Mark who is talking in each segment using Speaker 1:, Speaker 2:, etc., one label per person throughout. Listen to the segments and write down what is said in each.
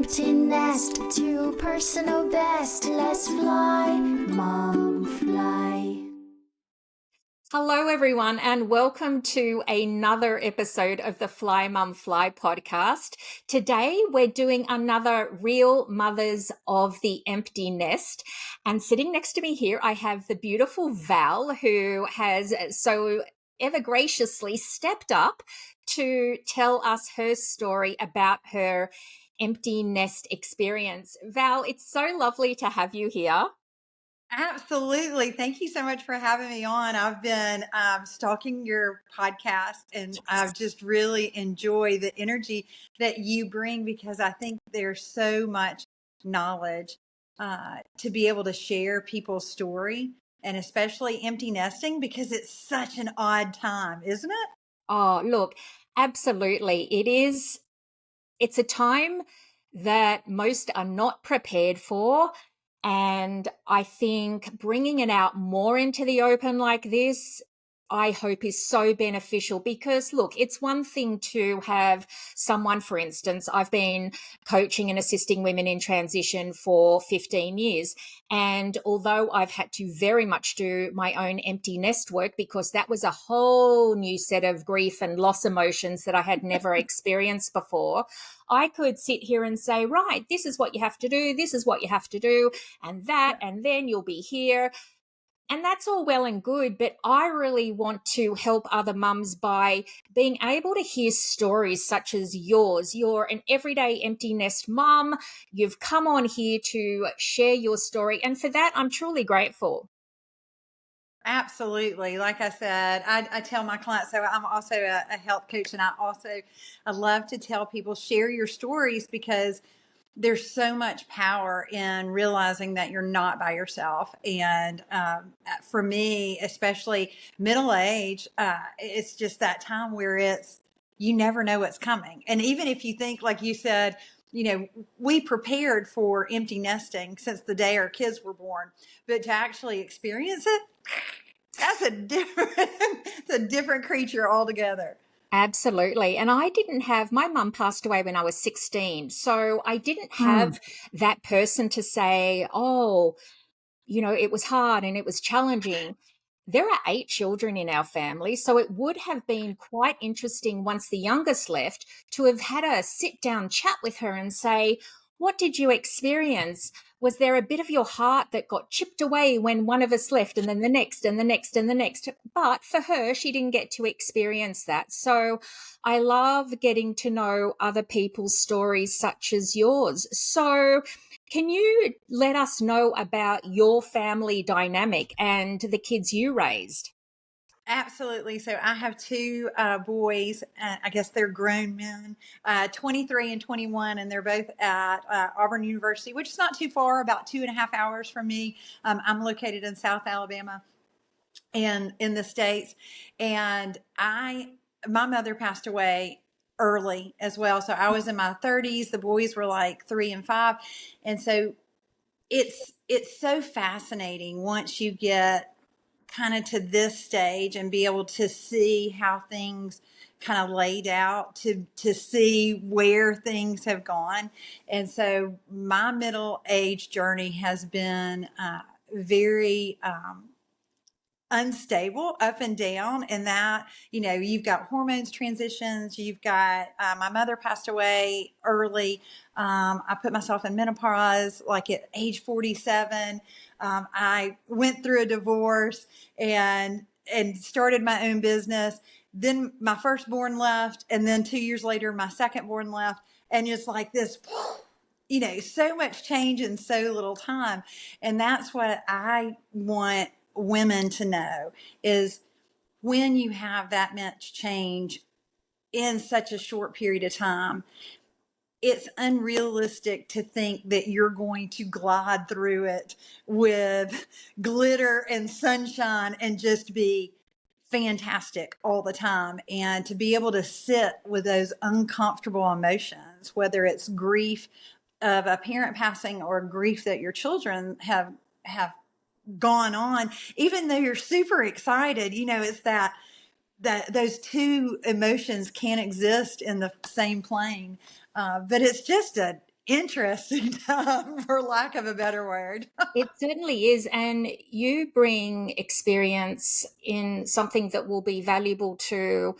Speaker 1: empty nest, to personal best. Let's fly, mom, fly.
Speaker 2: Hello, everyone, and welcome to another episode of the Fly Mum Fly podcast. Today, we're doing another Real Mothers of the Empty Nest. And sitting next to me here, I have the beautiful Val, who has so ever graciously stepped up to tell us her story about her empty nest experience. Val, it's so lovely to have you here.
Speaker 3: Absolutely. Thank you so much for having me on. I've been stalking your podcast and I've just really enjoyed the energy that you bring because I think there's so much knowledge to be able to share people's story and especially empty nesting because it's such an odd time, isn't it?
Speaker 2: Oh, look, absolutely. It is. It's a time that most are not prepared for. And I think bringing it out more into the open like this, I hope is so beneficial because look, it's one thing to have someone, for instance, I've been coaching and assisting women in transition for 15 years. And although I've had to very much do my own empty nest work because that was a whole new set of grief and loss emotions that I had never experienced before, I could sit here and say, right, this is what you have to do. This is what you have to do. And that, and then you'll be here. And that's all well and good, but I really want to help other mums by being able to hear stories such as yours. You're an everyday empty nest mum. You've come on here to share your story. And for that, I'm truly grateful.
Speaker 3: Absolutely. Like I said, I tell my clients, so I'm also a health coach and I love to tell people share your stories because there's so much power in realizing that you're not by yourself. And for me, especially middle age, it's just that time where you never know what's coming. And even if you think, like you said, we prepared for empty nesting since the day our kids were born, but to actually experience it, that's it's a different creature altogether.
Speaker 2: Absolutely. And my mum passed away when I was 16. So I didn't have that person to say, oh, it was hard and it was challenging. There are 8 children in our family, so it would have been quite interesting once the youngest left to have had a sit down chat with her and say, what did you experience? Was there a bit of your heart that got chipped away when one of us left and then the next and the next and the next? But for her, she didn't get to experience that. So I love getting to know other people's stories such as yours. So can you let us know about your family dynamic and the kids you raised?
Speaker 3: Absolutely. So I have 2 boys. I guess they're grown men, 23 and 21, and they're both at Auburn University, which is not too far, about 2.5 hours from me. I'm located in South Alabama and in the States. And my mother passed away early as well. So I was in my 30s. The boys were like 3 and 5. And so it's so fascinating once you get kind of to this stage and be able to see how things kind of laid out to see where things have gone. And so my middle age journey has been very unstable, up and down, and that you've got hormones transitions, you've got my mother passed away early. I put myself in menopause like at age 47. I went through a divorce and started my own business. Then my firstborn left, and then 2 years later my secondborn left, and it's like this so much change in so little time. And that's what I want women to know is when you have that much change in such a short period of time, it's unrealistic to think that you're going to glide through it with glitter and sunshine and just be fantastic all the time. And to be able to sit with those uncomfortable emotions, whether it's grief of a parent passing or grief that your children have gone on, even though you're super excited, it's that those two emotions can't exist in the same plane. But it's just interesting time, for lack of a better word.
Speaker 2: It certainly is. And you bring experience in something that will be valuable to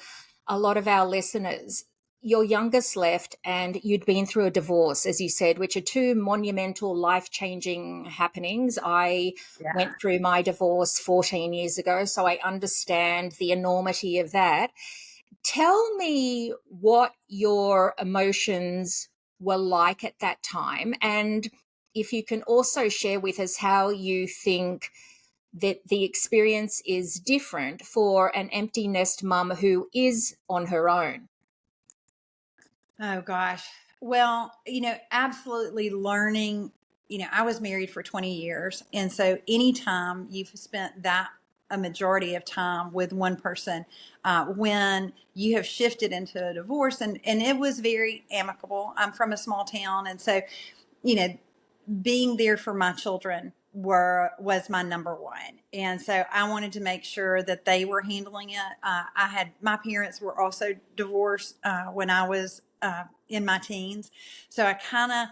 Speaker 2: a lot of our listeners. Your youngest left, and you'd been through a divorce, as you said, which are two monumental, life changing happenings. I
Speaker 3: Yeah.
Speaker 2: went through my divorce 14 years ago, so I understand the enormity of that. Tell me what your emotions were like at that time. And if you can also share with us how you think that the experience is different for an empty nest mum who is on her own.
Speaker 3: Oh gosh. Well, absolutely learning, I was married for 20 years. And so anytime you've spent that a majority of time with one person, when you have shifted into a divorce, and it was very amicable. I'm from a small town. And so, you know, being there for my children was my number one, and so I wanted to make sure that they were handling it. I had my parents were also divorced when I was in my teens, so I kind of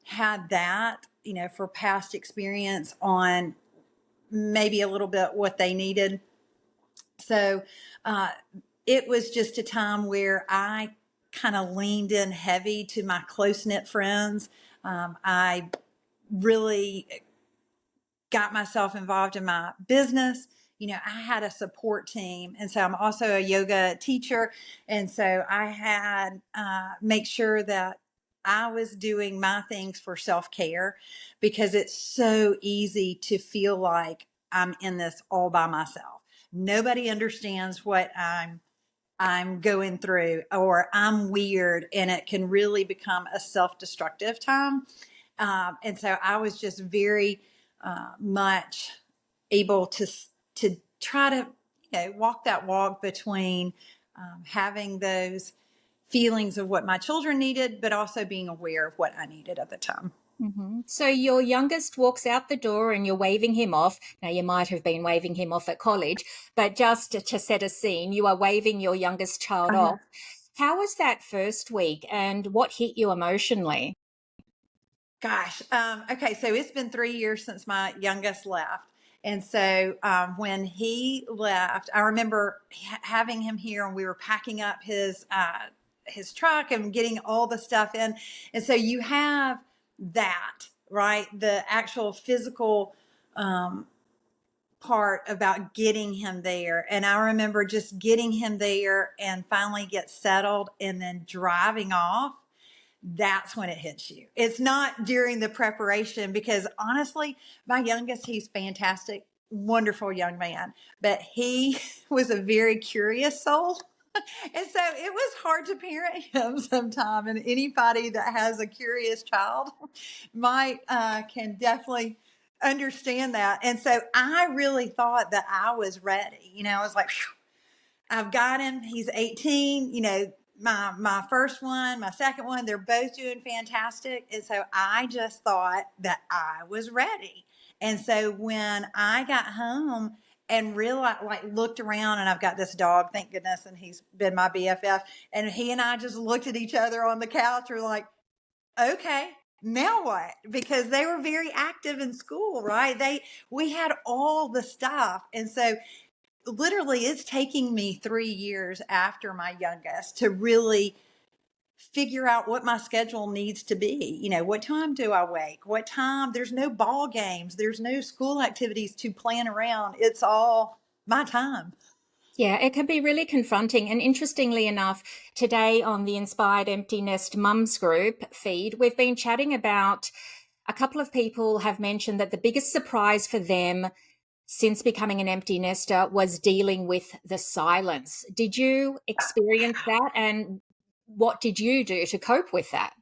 Speaker 3: had that, for past experience on maybe a little bit what they needed. So uh, it was just a time where I kind of leaned in heavy to my close knit friends. I really got myself involved in my business. I had a support team. And so I'm also a yoga teacher. And so I had make sure that I was doing my things for self care, because it's so easy to feel like I'm in this all by myself. Nobody understands what I'm going through, or I'm weird, and it can really become a self-destructive time. And so I was just very much able to try to walk that walk between having those feelings of what my children needed, but also being aware of what I needed at the time.
Speaker 2: So your youngest walks out the door and you're waving him off. Now, you might have been waving him off at college, but just to set a scene, you are waving your youngest child
Speaker 3: Uh,
Speaker 2: off. How was that first week and what hit you emotionally?
Speaker 3: Gosh. Okay. So it's been 3 years since my youngest left. And so when he left, I remember having him here, and we were packing up his truck and getting all the stuff in. And so you have that, right? The actual physical part about getting him there. And I remember just getting him there and finally get settled and then driving off. That's when it hits you. It's not during the preparation, because honestly, my youngest, he's fantastic, wonderful young man, but he was a very curious soul. And so it was hard to parent him sometime. And anybody that has a curious child might can definitely understand that. And so I really thought that I was ready. I was like, I've got him. He's 18. My first one, my second one, they're both doing fantastic. And so I just thought that I was ready. And so when I got home and realized, like, looked around, and I've got this dog, thank goodness, and he's been my BFF. And he and I just looked at each other on the couch. We're like, okay, now what? Because they were very active in school, right? We had all the stuff. And so literally it's taking me 3 years after my youngest to really figure out what my schedule needs to be. What time do I wake? What time? There's no ball games, there's no school activities to plan around. It's all my time.
Speaker 2: Yeah, it can be really confronting. And interestingly enough, today on the Inspired Empty Nest Mums group feed, we've been chatting about a couple of people have mentioned that the biggest surprise for them since becoming an empty nester was dealing with the silence. Did you experience that? And what did you do to cope with that?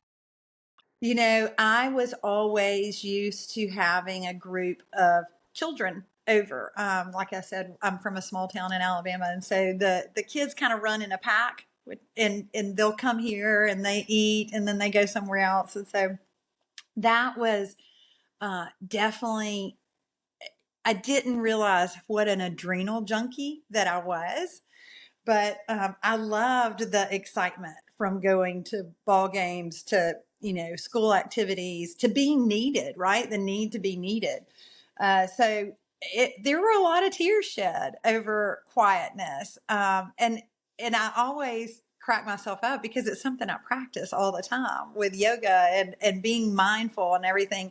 Speaker 3: I was always used to having a group of children over. Like I said, I'm from a small town in Alabama, and so the kids kind of run in a pack, and they'll come here and they eat, and then they go somewhere else. And so that was definitely. I didn't realize what an adrenal junkie that I was, but I loved the excitement from going to ball games to, school activities to being needed, right? The need to be needed. There were a lot of tears shed over quietness. And I always crack myself up because it's something I practice all the time with yoga and being mindful and everything.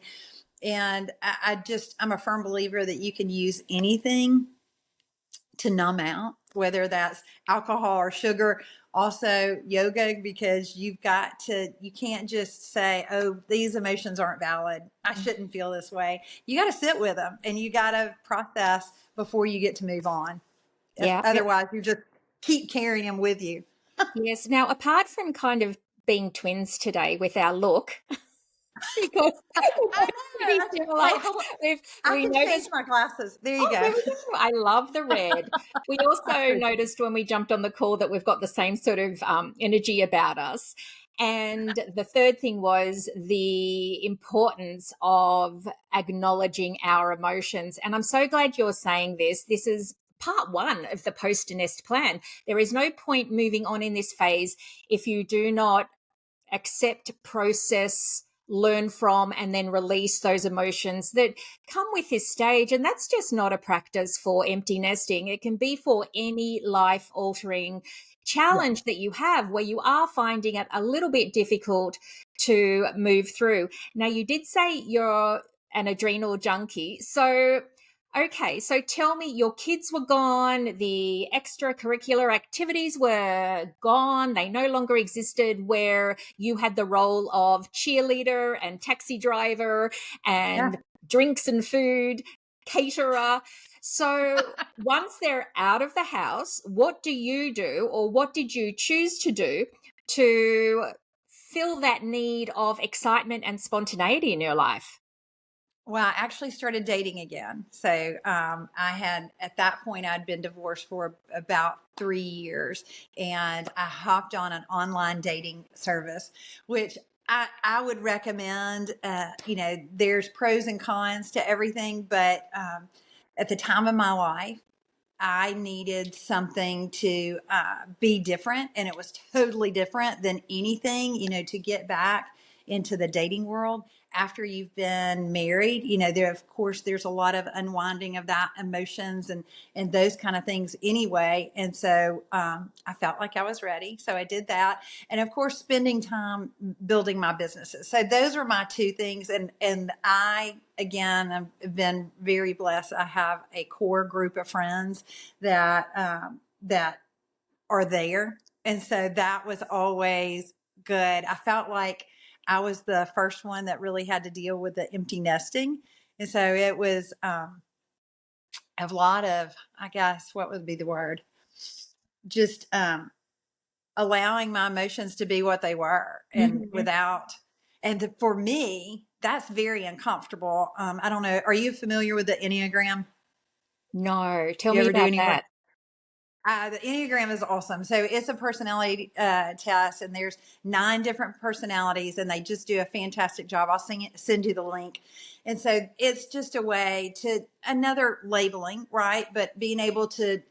Speaker 3: And I'm a firm believer that you can use anything to numb out, whether that's alcohol or sugar. Also yoga, because you can't just say, oh, these emotions aren't valid, I shouldn't feel this way. You got to sit with them and you got to process before you get to move on.
Speaker 2: Yeah.
Speaker 3: Otherwise you just keep carrying them with you.
Speaker 2: Yes. Now, apart from kind of being twins today with our look, because we're
Speaker 3: I
Speaker 2: both pretty
Speaker 3: know.
Speaker 2: similar,
Speaker 3: Wait, hold on. I
Speaker 2: we
Speaker 3: can change
Speaker 2: noticed.
Speaker 3: my glasses. There you
Speaker 2: Oh, there
Speaker 3: go.
Speaker 2: we go. I love the red. We
Speaker 3: I
Speaker 2: also
Speaker 3: appreciate it.
Speaker 2: noticed when we jumped on the call that we've got the same sort of energy about us. And the third thing was the importance of acknowledging our emotions. And I'm so glad you're saying this. This is part one of the post nest plan. There is no point moving on in this phase if you do not accept, process, learn from, and then release those emotions that come with this stage. And that's just not a practice for empty nesting. It can be for any life altering
Speaker 3: Yeah.
Speaker 2: challenge that you have where you are finding it a little bit difficult to move through. Now, you did say you're an adrenal junkie. So okay, so tell me, your kids were gone, the extracurricular activities were gone, they no longer existed, where you had the role of cheerleader and taxi driver
Speaker 3: Yeah.
Speaker 2: and drinks and food caterer. So once they're out of the house, what do you do, or what did you choose to do to fill that need of excitement and spontaneity in your life?
Speaker 3: Well, I actually started dating again. So at that point, I'd been divorced for about 3 years, and I hopped on an online dating service, which I would recommend. There's pros and cons to everything, but at the time of my life, I needed something to be different, and it was totally different than anything, to get back into the dating world after you've been married. There, of course, there's a lot of unwinding of that emotions and those kind of things anyway. And so I felt like I was ready. So I did that. And of course, spending time building my businesses. So those are my two things. And again, I've been very blessed. I have a core group of friends that are there, and so that was always good. I felt like I was the first one that really had to deal with the empty nesting, and so it was a lot of, I guess, what would be the word? Just allowing my emotions to be what they were, and
Speaker 2: Mhm.
Speaker 3: without. And for me, that's very uncomfortable. I don't know. Are you familiar with the Enneagram?
Speaker 2: No, tell
Speaker 3: You
Speaker 2: me
Speaker 3: ever do
Speaker 2: about
Speaker 3: any work?
Speaker 2: that.
Speaker 3: The Enneagram is awesome. So it's a personality test, and there's 9 different personalities, and they just do a fantastic job. Send you the link. And so it's just a way to another labeling, right? But being able to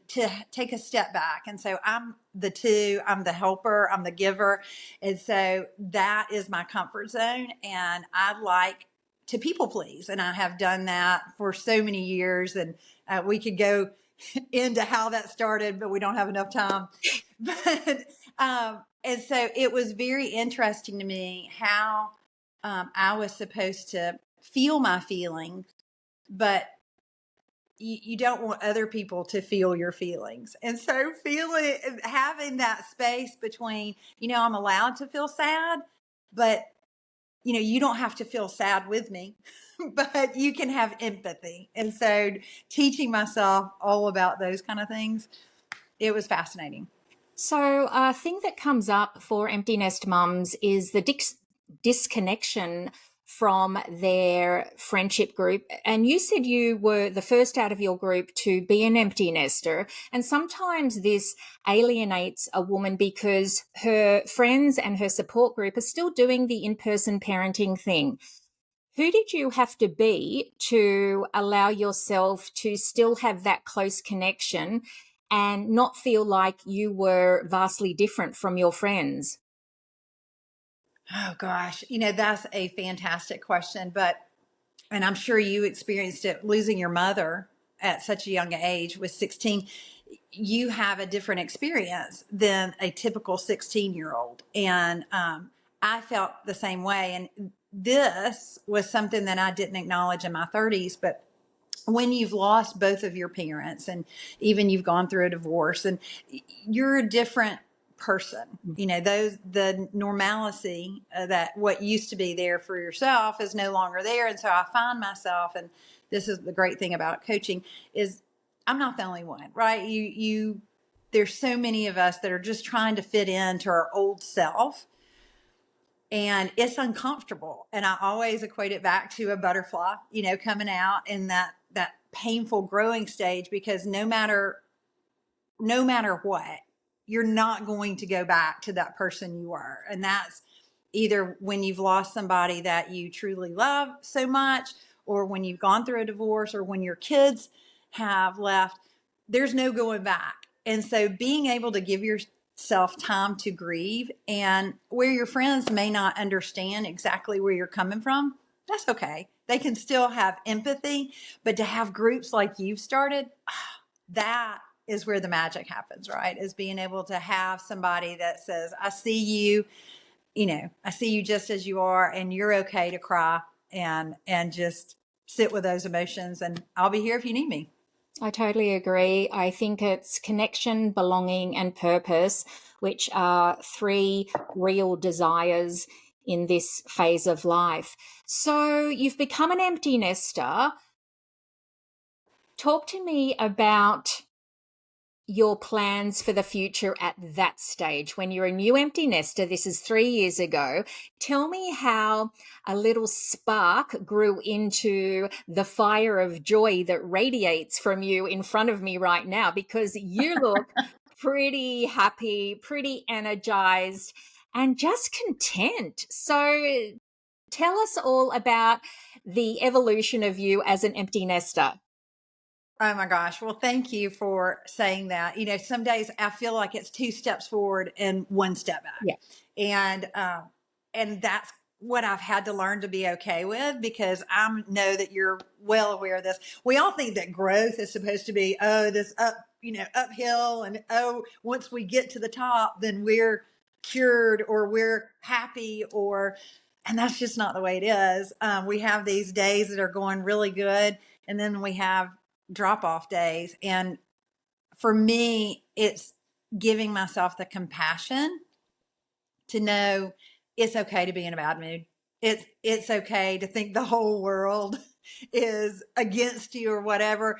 Speaker 3: take a step back. And so I'm the two. I'm the helper. I'm the giver, and so that is my comfort zone. And I like to people please, and I have done that for so many years. And we could go into how that started, but we don't have enough time. But and so it was very interesting to me how I was supposed to feel my feelings, but you don't want other people to feel your feelings. And so having that space between, I'm allowed to feel sad, but you don't have to feel sad with me, but you can have empathy. And so teaching myself all about those kind of things, it was fascinating.
Speaker 2: So, a thing that comes up for empty nest mums is the disconnection from their friendship group. And you said you were the first out of your group to be an empty nester. And sometimes this alienates a woman because her friends and her support group are still doing the in person parenting thing. Who did you have to be to allow yourself to still have that close connection and not feel like you were vastly different from your friends?
Speaker 3: Oh gosh, that's a fantastic question, and I'm sure you experienced it losing your mother at such a young age with 16. You have a different experience than a typical 16-year-old. And I felt the same way. And this was something that I didn't acknowledge in my 30s, but when you've lost both of your parents and even you've gone through a divorce and you're a different person, the normalcy that what used to be there for yourself is no longer there. And so I find myself, and this is the great thing about coaching, is I'm not the only one, right? There's so many of us that are just trying to fit into our old self, and it's uncomfortable. And I always equate it back to a butterfly, coming out in that painful growing stage, because no matter what, you're not going to go back to that person you were. And that's either when you've lost somebody that you truly love so much, or when you've gone through a divorce, or when your kids have left. There's no going back. And so being able to give yourself time to grieve, and where your friends may not understand exactly where you're coming from, that's okay. They can still have empathy, but to have groups like you've started, that is where the magic happens, right? Is being able to have somebody that says, I see you, I see you just as you are, and you're okay to cry and just sit with those emotions, and I'll be here if you need me.
Speaker 2: I totally agree. I think it's connection, belonging, and purpose, which are three real desires in this phase of life. So you've become an empty nester. Talk to me about your plans for the future at that stage when you're a new empty nester. This is 3 years ago. Tell me how a little spark grew into the fire of joy that radiates from you in front of me right now, because you look pretty happy, pretty energized, and just content. So tell us all about the evolution of you as an empty nester.
Speaker 3: Oh my gosh. Well, thank you for saying that. Some days I feel like it's two steps forward and one step back.
Speaker 2: Yeah.
Speaker 3: And that's what I've had to learn to be okay with, because I know that you're well aware of this. We all think that growth is supposed to be, this uphill, and once we get to the top, then we're cured, or we're happy, and that's just not the way it is. We have these days that are going really good, and then we have drop off days. And for me, it's giving myself the compassion to know it's okay to be in a bad mood. It's okay to think the whole world is against you or whatever,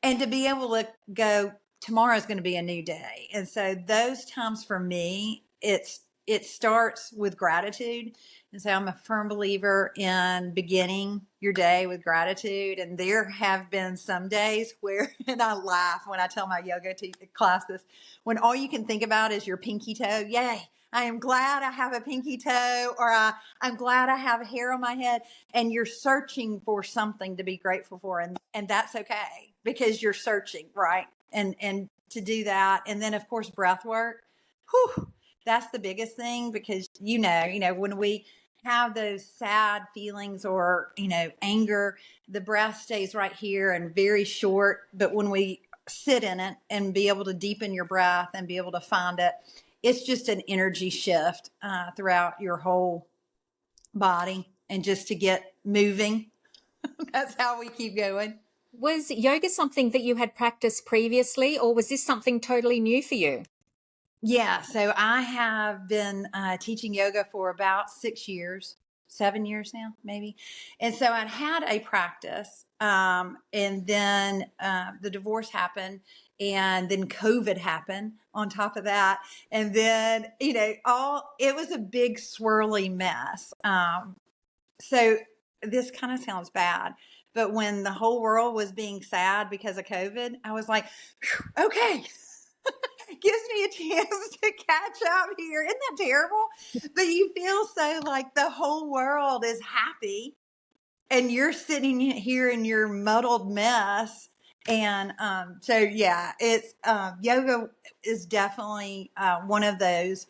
Speaker 3: and to be able to go, tomorrow's going to be a new day. And so those times for me, it starts with gratitude. And so I'm a firm believer in beginning your day with gratitude. And there have been some days where, and I laugh when I tell my yoga class this, when all you can think about is your pinky toe. Yay, I am glad I have a pinky toe, or I'm glad I have hair on my head. And you're searching for something to be grateful for. And that's okay, because you're searching, right? And to do that. And then of course, breath work. Whew, that's the biggest thing, because when we have those sad feelings or anger, the breath stays right here and very short. But when we sit in it and be able to deepen your breath and be able to find it, it's just an energy shift throughout your whole body, and just to get moving. That's how we keep going.
Speaker 2: Was yoga something that you had practiced previously, or was this something totally new for you?
Speaker 3: Yeah, so I have been teaching yoga for about 6 years, 7 years now, maybe. And so I'd had a practice, and then the divorce happened, and then COVID happened on top of that. And then, it was a big swirly mess. So this kind of sounds bad, but when the whole world was being sad because of COVID, I was like, okay, gives me a chance to catch up here. Isn't that terrible? But you feel so like the whole world is happy, and you're sitting here in your muddled mess. And so, yeah, it's yoga is definitely one of those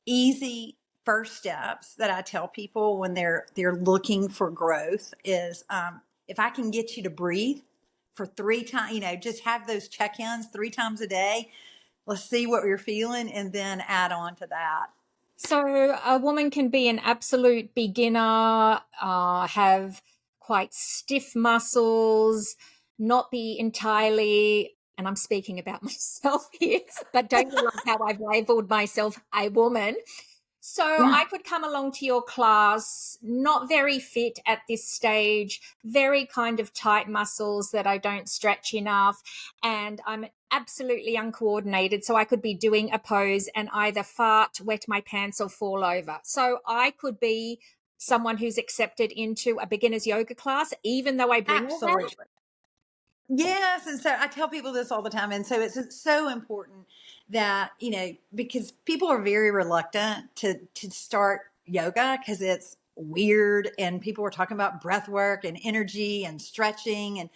Speaker 3: easy first steps that I tell people when they're looking for growth is, if I can get you to breathe for 3 times, just have those check-ins 3 times a day. Let's see what you're feeling, and then add on to that.
Speaker 2: So a woman can be an absolute beginner, have quite stiff muscles, not be entirely, and I'm speaking about myself here, but don't you love how I've labeled myself a woman? So
Speaker 3: Yeah.
Speaker 2: I could come along to your class, not very fit at this stage, very kind of tight muscles that I don't stretch enough, and I'm absolutely uncoordinated. So I could be doing a pose and either fart, wet my pants, or fall over. So I could be someone who's accepted into a beginner's yoga class, even though I bring all that.
Speaker 3: Absolutely. Yes, and so I tell people this all the time, and so it's so important that, because people are very reluctant to start yoga because it's weird, and people are talking about breath work and energy and stretching,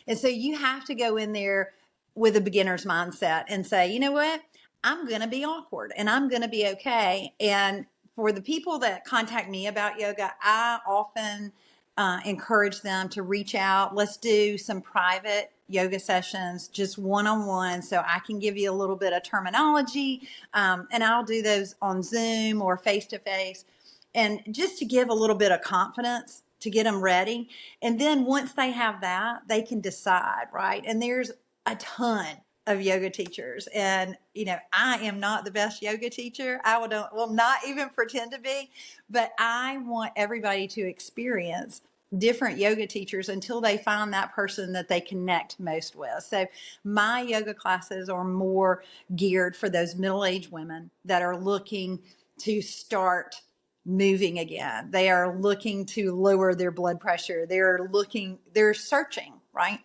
Speaker 3: and so you have to go in there with a beginner's mindset and say, you know what, I'm going to be awkward and I'm going to be okay. And for the people that contact me about yoga, I often encourage them to reach out. Let's do some private yoga sessions, just one-on-one, so I can give you a little bit of terminology. And I'll do those on Zoom or face-to-face, and just to give a little bit of confidence to get them ready. And then once they have that, they can decide, right? And there's a ton of yoga teachers. And, I am not the best yoga teacher. I will not even pretend to be, but I want everybody to experience different yoga teachers until they find that person that they connect most with. So my yoga classes are more geared for those middle-aged women that are looking to start moving again. They are looking to lower their blood pressure. They're searching, right?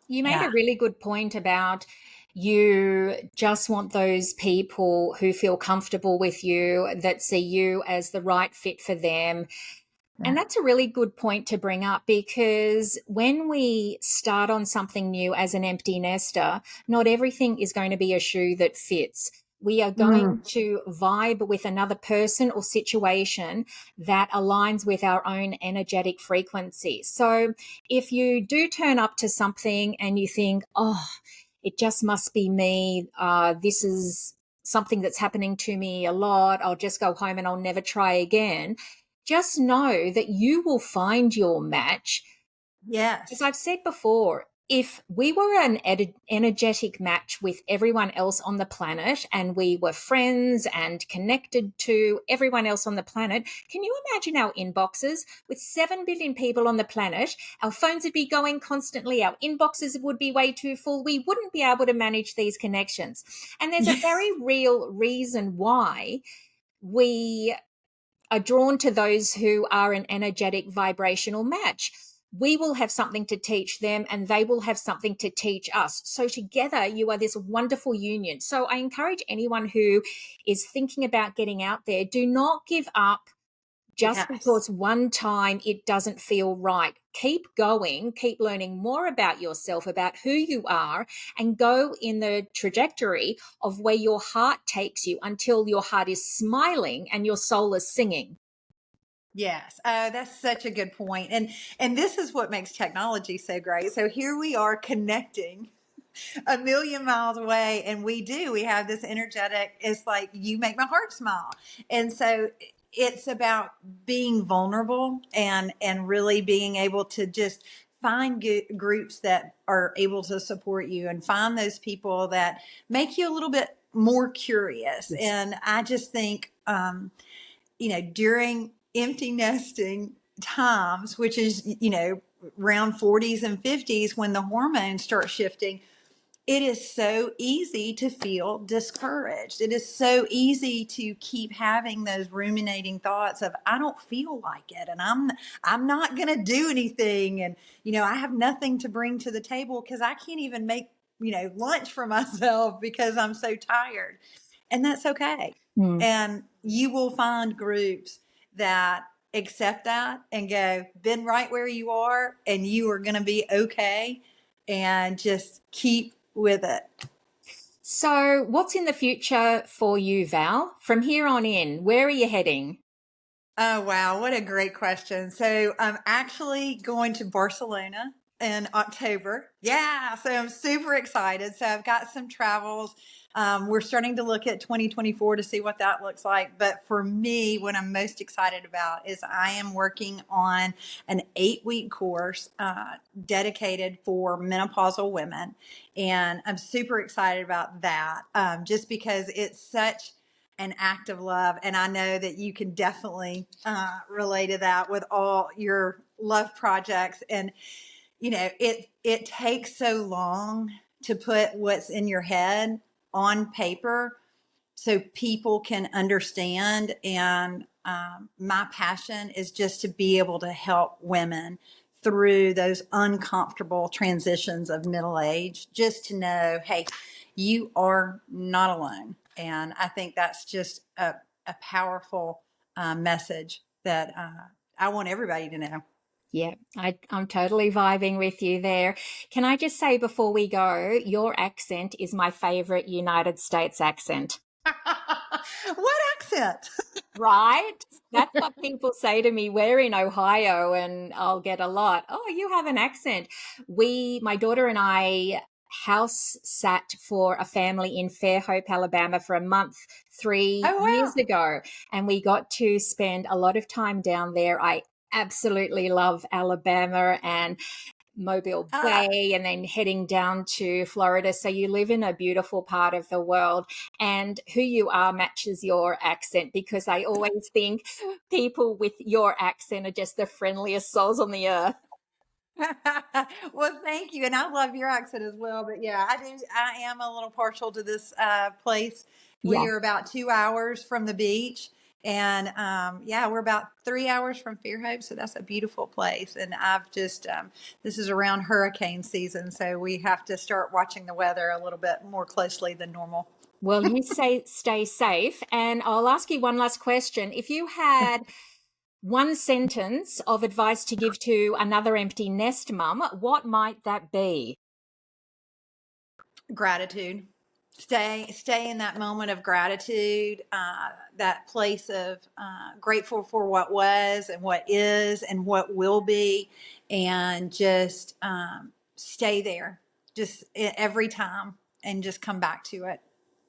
Speaker 2: You made
Speaker 3: Yeah.
Speaker 2: a really good point about you just want those people who feel comfortable with you, that see you as the right fit for them. And
Speaker 3: Yeah.
Speaker 2: that's a really good point to bring up, because when we start on something new as an empty nester, not everything is going to be a shoe that fits. We are going to vibe with another person or situation that aligns with our own energetic frequency. So if you do turn up to something and you think, oh, it just must be me, this is something that's happening to me a lot, I'll just go home and I'll never try again, just know that you will find your match. As
Speaker 3: Yes.
Speaker 2: I've said before, if we were an energetic match with everyone else on the planet and we were friends and connected to everyone else on the planet, can you imagine our inboxes with 7 billion people on the planet? Our phones would be going constantly. Our inboxes would be way too full. We wouldn't be able to manage these connections. And there's a very real reason why we are drawn to those who are an energetic vibrational match. We will have something to teach them and they will have something to teach us. So together you are this wonderful union. So I encourage anyone who is thinking about getting out there, do not give up just
Speaker 3: Yes.
Speaker 2: because one time it doesn't feel right. Keep going, keep learning more about yourself, about who you are, and go in the trajectory of where your heart takes you until your heart is smiling and your soul is singing.
Speaker 3: Yes. That's such a good point. And this is what makes technology so great. So here we are connecting a million miles away, and we have this energetic, it's like you make my heart smile. And so it's about being vulnerable and really being able to just find groups that are able to support you, and find those people that make you a little bit more curious.
Speaker 2: Yes.
Speaker 3: And I just think, during empty nesting times, which is, around 40s and 50s, when the hormones start shifting, it is so easy to feel discouraged. It is so easy to keep having those ruminating thoughts of, I don't feel like it, and I'm not going to do anything, and I have nothing to bring to the table because I can't even make lunch for myself because I'm so tired. And that's okay.
Speaker 2: Mm.
Speaker 3: And you will find groups that accept that and go, been right where you are, and you are going to be okay, and just keep with it.
Speaker 2: So, what's in the future for you, Val? From here on in, where are you heading?
Speaker 3: Oh, wow. What a great question. So I'm actually going to Barcelona in October. Yeah. So I'm super excited. So I've got some travels. We're starting to look at 2024 to see what that looks like. But for me, what I'm most excited about is I am working on an 8-week course dedicated for menopausal women. And I'm super excited about that just because it's such an act of love. And I know that you can definitely relate to that with all your love projects. And, it takes so long to put what's in your head on paper so people can understand. And my passion is just to be able to help women through those uncomfortable transitions of middle age, just to know, hey, you are not alone. And I think that's just a powerful message that I want everybody to know.
Speaker 2: Yeah, I'm totally vibing with you there. Can I just say before we go, your accent is my favorite United States accent.
Speaker 3: What accent?
Speaker 2: Right? That's what people say to me. We're in Ohio, and I'll get a lot. Oh, you have an accent. My daughter and I, house sat for a family in Fairhope, Alabama for a month three
Speaker 3: Oh,
Speaker 2: years
Speaker 3: wow.
Speaker 2: ago, and we got to spend a lot of time down there. I absolutely love Alabama and Mobile
Speaker 3: Uh,
Speaker 2: Bay and then heading down to Florida. So you live in a beautiful part of the world, and who you are matches your accent, because I always think people with your accent are just the friendliest souls on the earth.
Speaker 3: well, thank you, and I love your accent as well. But yeah, I do. I am a little partial to this place. We
Speaker 2: Yeah.
Speaker 3: are about 2 hours from the beach, and yeah, we're about 3 hours from Fairhope. So that's a beautiful place. And I've just this is around hurricane season, so we have to start watching the weather a little bit more closely than normal.
Speaker 2: Well, you say stay safe. And I'll ask you one last question. If you had one sentence of advice to give to another empty nest mum, what might that be?
Speaker 3: Gratitude. Stay in that moment of gratitude, that place of grateful for what was and what is and what will be, and just stay there, just every time, and just come back to it.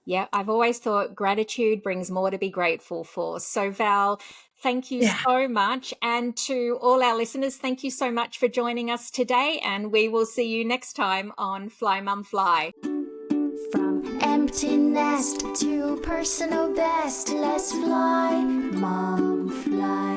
Speaker 2: Yeah, I've always thought gratitude brings more to be grateful for. So, Val, thank you
Speaker 3: Yeah.
Speaker 2: so much. And to all our listeners, thank you so much for joining us today. And we will see you next time on Fly Mum Fly.
Speaker 1: From empty nest to personal best, let's fly, mom, fly.